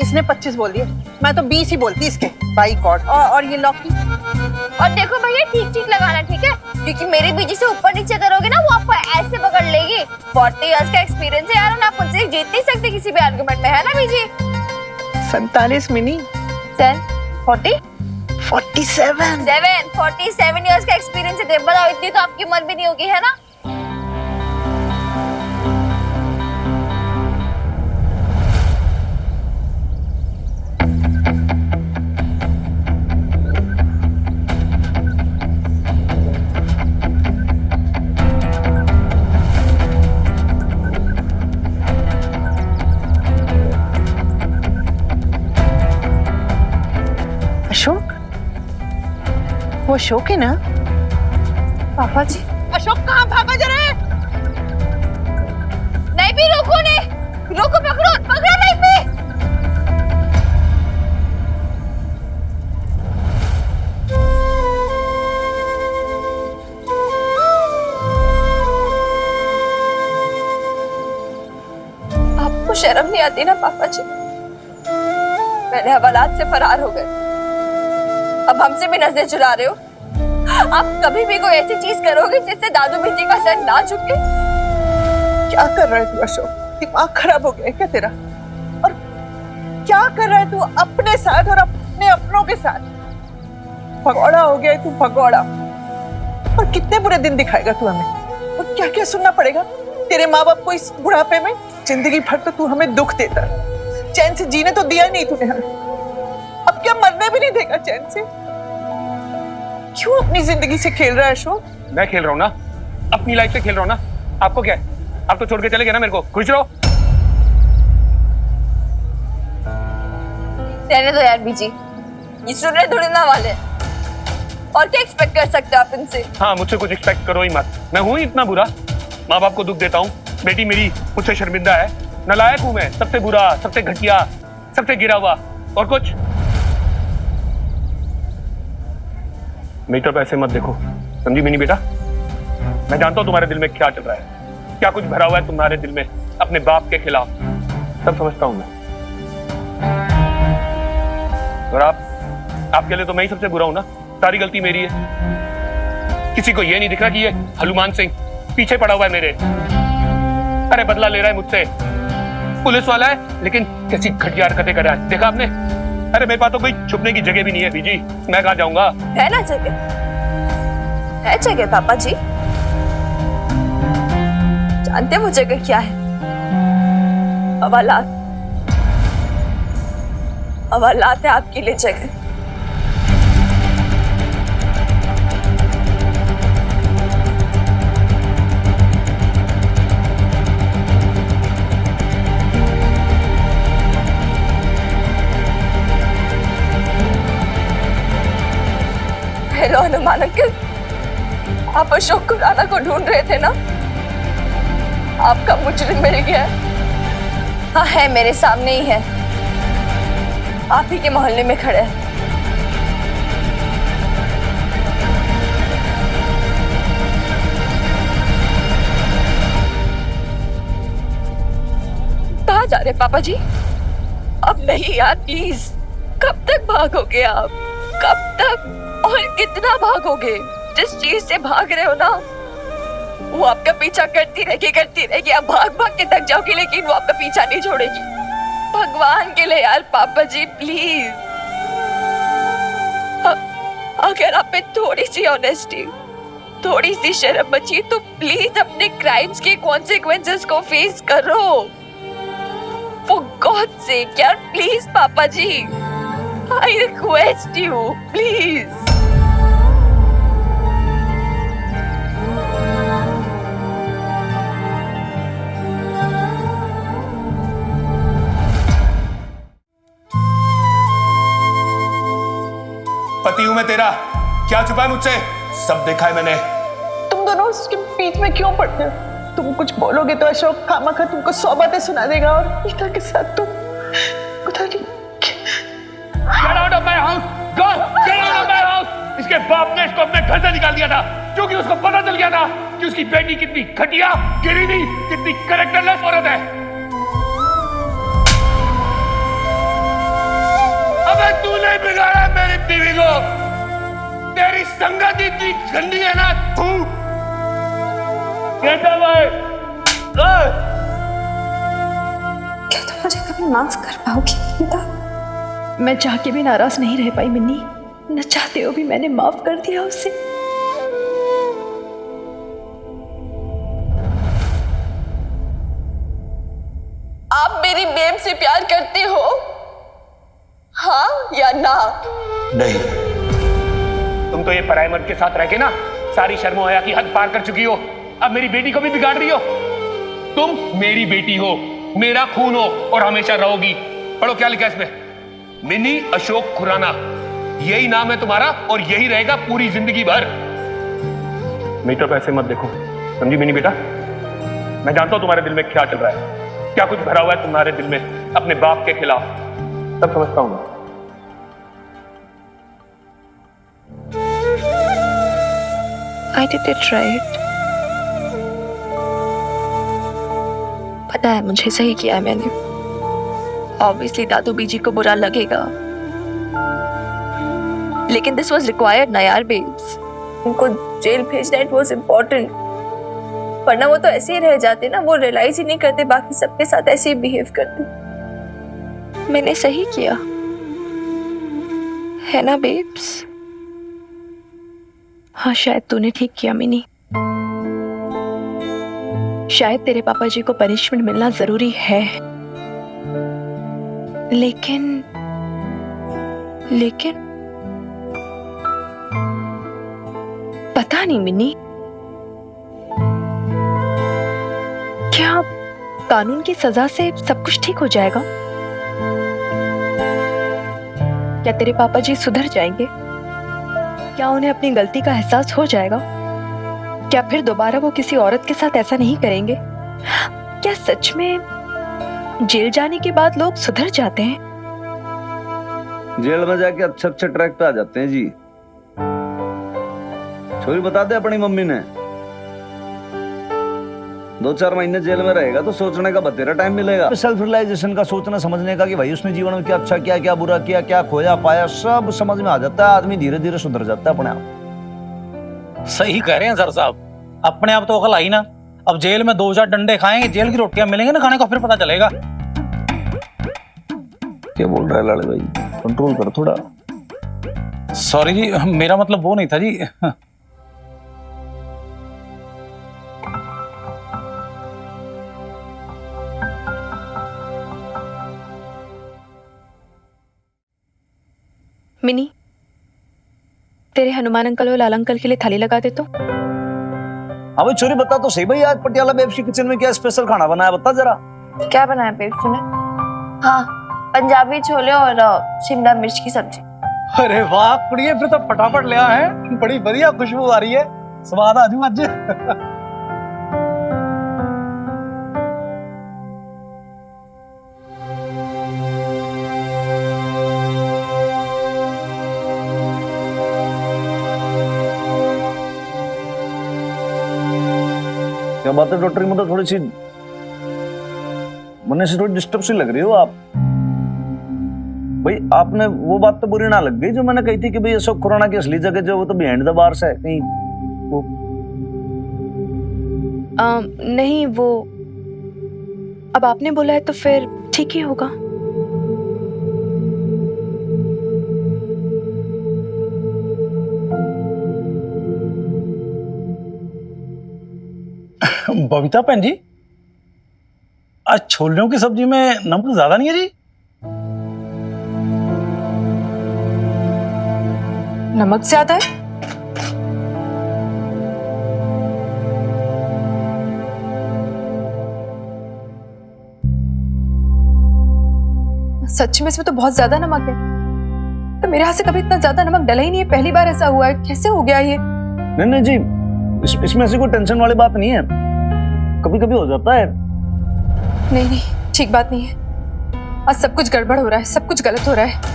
इसने 25 बोल दिए, मैं तो 20 ही बोलती इसके। By God. और ये लौकी। और देखो भैया, ठीक ठीक लगाना, ठीक है? क्योंकि मेरी बीजी से ऊपर नीचे करोगे ना, वो आपको ऐसे पकड़ लेगी। 40 इयर्स का एक्सपीरियंस है यार, आप मुझसे जीत नहीं सकते किसी भी आर्गुमेंट में, है ना बीजी? 47 मिनी। 40? 47 47 इयर्स का एक्सपीरियंस है। बताओ, इतनी तो आपकी उम्र भी नहीं होगी, है ना? अशोक, वो अशोक है ना? पापा जी। अशोक कहाँ भागा जा रहा है? नहीं भी, रोको नहीं, रोको, पकड़ो नहीं भी। आपको शर्म नहीं आती ना पापा जी? पहले हवालात से फरार हो गए, अब हमसे भी नजरें चुरा रहे हो। आप कभी भी कोई ऐसी चीज करोगे जिससे दादू बीजी का सर ना झुके? क्या कर रहा है तू अशोक? दिमाग खराब हो गया है क्या तेरा? और क्या कर रहा है तू अपने साथ और अपने अपनों के साथ? भगौड़ा हो गया है तू, भगौड़ा। और कितने बुरे दिन दिखाएगा तू हमें? और क्या क्या सुनना पड़ेगा तेरे माँ बाप को इस बुढ़ापे में? जिंदगी भर तो तू हमें दुख देता, चैन से जीने तो दिया नहीं तूने हमें, अब क्या मरने भी नहीं देगा चैन से? क्यों अपनी जिंदगी से खेल रहा है अशोक? मैं खेल रहा हूँ ना, अपनी लाइफ से खेल रहा हूँ ना। आपको क्या है? आप तो छोड़ के चले गए ना मेरे को, खुश रहो। रहने दो यार बीजी, ये सुनने थोड़ी ना वाले। और क्या एक्सपेक्ट कर सकते हो आप इनसे? हाँ, मुझसे कुछ एक्सपेक्ट करो ही मत। मैं हूँ इतना बुरा? माँ बाप को दुख देता हूँ, बेटी मेरी मुझसे शर्मिंदा है, नालायक हूँ मैं, सबसे बुरा, सबसे घटिया, सबसे गिरा हुआ। और कुछ? मेरी तरफ ऐसे मत देखो, समझी मिनी बेटा? मैं जानता हूँ तुम्हारे दिल में क्या चल रहा है, क्या कुछ भरा हुआ है तुम्हारे दिल में अपने बाप के खिलाफ, सब समझता हूँ मैं। और आपके लिए तो मैं ही सबसे बुरा हूं ना, सारी गलती मेरी है। किसी को ये नहीं दिख रहा कि ये हनुमान सिंह पीछे पड़ा हुआ है मेरे, अरे बदला ले रहा है मुझसे, पुलिस वाला है लेकिन कैसी घटिया हरकतें कर रहा है, देखा आपने? अरे मेरे पास तो कोई छुपने की जगह भी नहीं है बीजी, मैं कहाँ जाऊंगा? है ना जगह, है जगह पापा जी। जानते वो जगह क्या है? हवालात। हवालात है आपके लिए जगह। हेलो हनुमान अंकल, आप अशोक खुराना को ढूंढ रहे थे ना? आपका मुजरिम मिल गया है। हाँ है, मेरे सामने ही है, आप ही के मोहल्ले में खड़े हैं। कहाँ जा रहे पापा जी? अब नहीं यार, प्लीज। कब तक भागोगे आप? कब तक और कितना भागोगे? जिस चीज से भाग रहे हो ना, वो आपका पीछा करती रहेगी। आप भाग भाग के थक जाओगे, लेकिन वो आपका पीछा नहीं छोड़ेगी। भगवान के लिए यार पापा जी, प्लीज। अगर आप में थोड़ी सी ऑनेस्टी, थोड़ी सी शर्म बची, तो प्लीज अपने क्राइम्स के कॉन्सिक्वेंसेस को फेस करो। फॉर गॉड सेक यार, प्लीज पापा जी, आई रिक्वेस्ट यू, प्लीज। पति हूं मैं तेरा, क्या छुपा है मुझसे? सब देखा है मैंने। तुम दोनों उसके बीच में क्यों पड़ते हो? तुम कुछ बोलोगे तो अशोक खामखा तुमको 100 बातें सुना देगा, और गीता के साथ तुम पता नहीं। Get out of my house! Go! Get out of my house! इसके बाप ने इसको अपने घर से निकाल दिया था, क्योंकि उसको पता चल गया था कि उसकी बेटी कितनी घटिया, गिरीनी, कितनी कैरेक्टरलेस औरत है। अबे तूने बिगाड़ा मेरी बीवी को, तेरी संगत इतनी गंदी है ना। तू क्या तुम मुझे कभी माफ कर पाओगी गीता? मैं चाह के भी नाराज नहीं रह पाई मिन्नी, न चाहते हो भी मैंने माफ कर दिया उसे। आप मेरी बेब से प्यार करते हो, हाँ या ना? नहीं। तुम तो ये पराये मर्द के साथ रह के ना सारी शर्म हया की हद पार कर चुकी हो। अब मेरी बेटी को भी बिगाड़ रही हो। तुम मेरी बेटी हो, मेरा खून हो, और हमेशा रहोगी। पढ़ो क्या लिखा है इसमें, मिनी अशोक खुराना, यही नाम है तुम्हारा और यही रहेगा पूरी जिंदगी भर। मेरी तरफ ऐसे मत देखो, समझी मिनी बेटा? मैं जानता हूं तुम्हारे दिल में क्या चल रहा है, क्या कुछ भरा हुआ है तुम्हारे दिल में अपने बाप के खिलाफ, सब समझता हूं मैं। I did it right. पता है मुझे, सही किया है मैंने। ऑब्वियसली दादू बीजी को बुरा लगेगा, लेकिन दिस वाज रिक्वायर्ड ना यार बेब्स। उनको जेल भेजना इट वाज इम्पोर्टेंट, वरना वो तो ऐसे ही रह जाते ना। वो रियलाइज ही नहीं करते, बाकी सबके साथ ऐसे ही बिहेव करते। मैंने सही किया है ना बेब्स? हाँ, शायद तूने ठीक किया मिनी। शायद तेरे पापा जी को पनिशमेंट मिलना जरूरी है, लेकिन पता नहीं मिनी, क्या कानून की सजा से सब कुछ ठीक हो जाएगा? क्या तेरे पापा जी सुधर जाएंगे? क्या उन्हें अपनी गलती का एहसास हो जाएगा? क्या फिर दोबारा वो किसी औरत के साथ ऐसा नहीं करेंगे? क्या सच में जेल जाने के बाद लोग सुधर जाते हैं? जेल में जाके अच्छे अच्छे ट्रैक पे आ जाते हैं जी। छोरी बता दे अपनी मम्मी ने, 2-4 महीने जेल में रहेगा तो सोचने का बतेरा टाइम मिलेगा, सेल्फ रियलाइजेशन का, सोचना समझने का कि भाई उसने जीवन में क्या अच्छा किया, क्या बुरा किया, क्या खोया पाया, सब समझ में आ जाता है। आदमी धीरे धीरे सुधर जाता है अपने आप। सही कह रहे हैं सर साहब, अपने आप तो अकल आई ना। अब जेल में 2-4 डंडे खाएंगे, जेल की रोटियां मिलेंगे ना खाने को, फिर पता चलेगा। क्या बोल रहा है लाले भाई, कंट्रोल कर थोड़ा। सॉरी जी, मेरा मतलब वो नहीं था जी। मिनी, तेरे हनुमान अंकल और लाल अंकल के लिए थाली लगा दे तो। हाँ भाई छोरी बता तो सही भाई, आज पटियाला बेब्स की किचन में क्या स्पेशल खाना बनाया, बता जरा। क्या बनाया बेब्स तूने? हाँ, पंजाबी छोले और शिमला मिर्च की सब्जी। अरे वाह कुड़िए, फिर तो फटाफट ले आए हैं, बड़ी बढ़िया खुशबू आ रही है, स्वाद आ जू आज। क्या बात है डॉक्टर, मतलब थोड़ी सी मन से थोड़ी डिस्टर्ब सी लग रही हो आप। भाई आपने वो बात तो बुरी ना लग गई जो मैंने कही थी कि भाई अशोक खुराना की असली जगह जो वो तो बिहाइंड द बार्स है कहीं वो। नहीं, वो अब आपने बोला है तो फिर ठीक ही होगा। बबीता बहन जी, आज छोलों की सब्जी में नमक ज्यादा नहीं है जी? नमक ज्यादा है? सच में इसमें तो बहुत ज्यादा नमक है। तो मेरे हाथ से कभी इतना ज्यादा नमक डला ही नहीं है, पहली बार ऐसा हुआ है। कैसे हो गया ये? नहीं नहीं जी, इसमें ऐसी कोई टेंशन वाली बात नहीं है, कभी कभी हो जाता है। नहीं नहीं, ठीक बात नहीं है। आज सब कुछ गड़बड़ हो रहा है, सब कुछ गलत हो रहा है।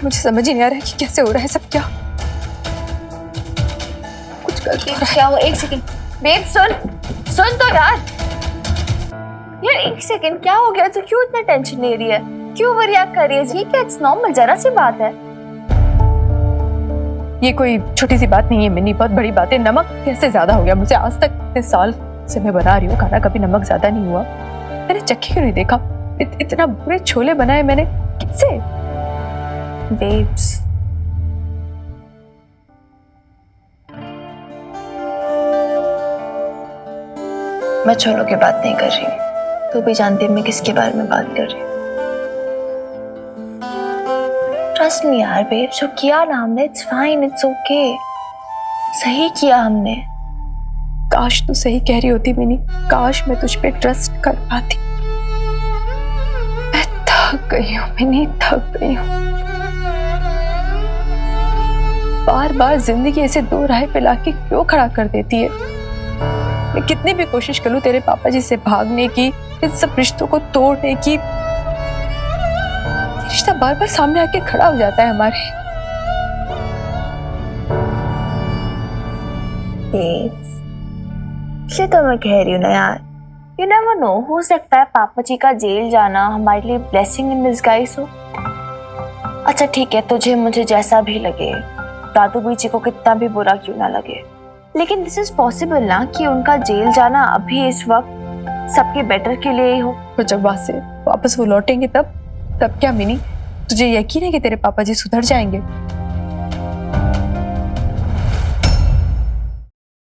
मुझे समझ ही नहीं आ रहा है कि कैसे हो रहा है सब। क्या कुछ गलत हो रहा है। क्या हुआ? एक सेकंड बेब, सुन तो यार। एक सेकंड, क्या हो गया? तो क्यों इतना टेंशन ले रही है? क्यों रिएक्ट कर रही है? ये क्या, इट्स नॉर्मल, जरा सी बात है। ये कोई छोटी सी बात नहीं है मिनी, बहुत बड़ी बात है। नमक कैसे ज्यादा हो गया? मुझे आज तक इतने साल से मैं बना रही हूँ खाना, कभी नमक ज्यादा नहीं हुआ। मैंने चक्के क्यों नहीं देखा? इतना बुरे छोले बनाए मैंने, कैसे? बेब्स, मैं छोलों की बात नहीं कर रही। तू भी जानती है मैं किसके बारे में बात कर रही हूँ। ट्रस्ट मी यार बेब्स, जो किया ना हमने, इट्स फाइन, इट्स ओके। सही किया हमने। काश तू सही कह रही होती मिनी, काश मैं तुझ पे ट्रस्ट कर पाती। मैं थक गई हूँ मिनी, थक गई हूँ। बार बार जिंदगी ऐसे दो राह पे लाके क्यों खड़ा कर देती है? मैं कितनी भी कोशिश कर लूं तेरे पापा जी से भागने की, इन सब रिश्तों को तोड़ने की, रिश्ता बार बार सामने आके खड़ा हो जाता है हमारे। इसलिए तो मैं कह रही हूँ ना यार, यू नेवर नो, हो सकता है पापा जी का जेल जाना हमारे लिए ब्लेसिंग इन डिस्गाइज हो। अच्छा ठीक है, तुझे मुझे जैसा भी लगे, दादू जी को कितना भी बुरा क्यों ना लगे, लेकिन दिस इज पॉसिबल ना कि उनका जेल जाना अभी इस वक्त सबके बेटर के लिए ही हो। तो जब वहां से वापस वो लौटेंगे तब क्या मिनी? तुझे यकीन है कि तेरे पापा जी सुधर जाएंगे?